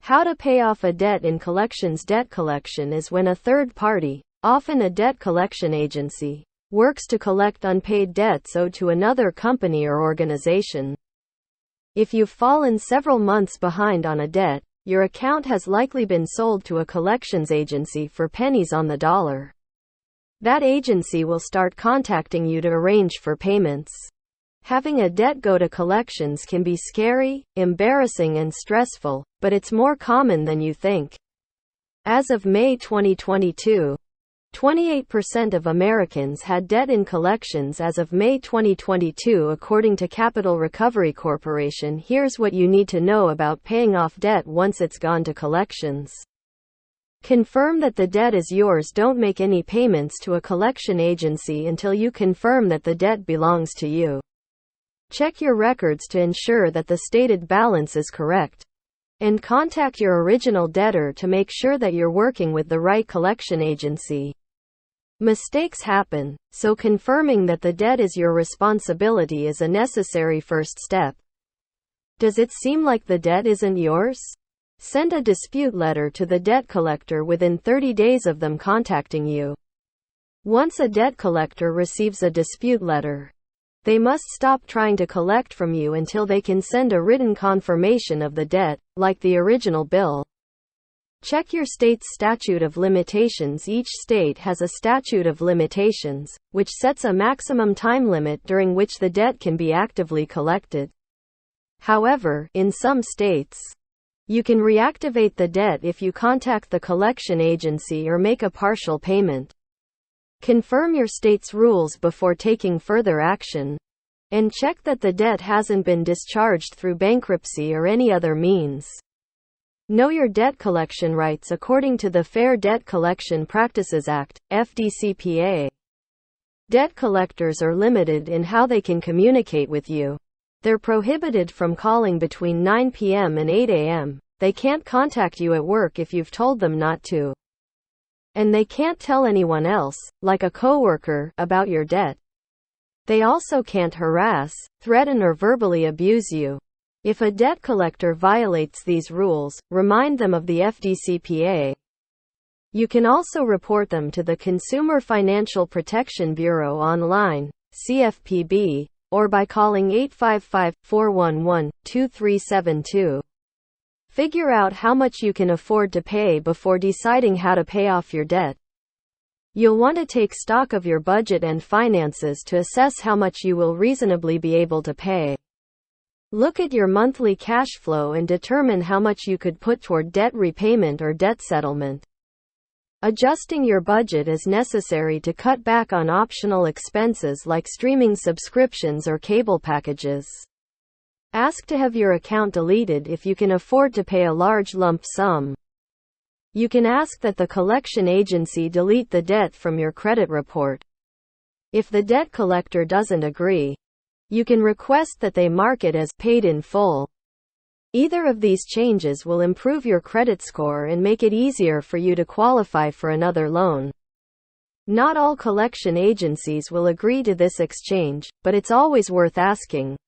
How to pay off a debt in collections. Debt collection is when a third party, often a debt collection agency, works to collect unpaid debts owed to another company or organization. If you've fallen several months behind on a debt, your account has likely been sold to a collections agency for pennies on the dollar. That agency will start contacting you to arrange for payments. Having a debt go to collections can be scary, embarrassing, and stressful, but it's more common than you think. As of May 2022, 28% of Americans had debt in collections as of May 2022, according to Capital Recovery Corporation. Here's what you need to know about paying off debt once it's gone to collections. Confirm that the debt is yours. Don't make any payments to a collection agency until you confirm that the debt belongs to you. Check your records to ensure that the stated balance is correct. And contact your original debtor to make sure that you're working with the right collection agency. Mistakes happen, so confirming that the debt is your responsibility is a necessary first step. Does it seem like the debt isn't yours? Send a dispute letter to the debt collector within 30 days of them contacting you. Once a debt collector receives a dispute letter, they must stop trying to collect from you until they can send a written confirmation of the debt, like the original bill. Check your state's statute of limitations. Each state has a statute of limitations, which sets a maximum time limit during which the debt can be actively collected. However, in some states, you can reactivate the debt if you contact the collection agency or make a partial payment. Confirm your state's rules before taking further action. And check that the debt hasn't been discharged through bankruptcy or any other means. Know your debt collection rights according to the Fair Debt Collection Practices Act, FDCPA. Debt collectors are limited in how they can communicate with you. They're prohibited from calling between 9 p.m. and 8 a.m. They can't contact you at work if you've told them not to. And they can't tell anyone else, like a coworker, about your debt. They also can't harass, threaten, or verbally abuse you. If a debt collector violates these rules, remind them of the FDCPA. You can also report them to the Consumer Financial Protection Bureau online, CFPB, or by calling 855-411-2372. Figure out how much you can afford to pay before deciding how to pay off your debt. You'll want to take stock of your budget and finances to assess how much you will reasonably be able to pay. Look at your monthly cash flow and determine how much you could put toward debt repayment or debt settlement. Adjusting your budget is necessary to cut back on optional expenses like streaming subscriptions or cable packages. Ask to have your account deleted if you can afford to pay a large lump sum. You can ask that the collection agency delete the debt from your credit report. If the debt collector doesn't agree, you can request that they mark it as paid in full. Either of these changes will improve your credit score and make it easier for you to qualify for another loan. Not all collection agencies will agree to this exchange, but it's always worth asking.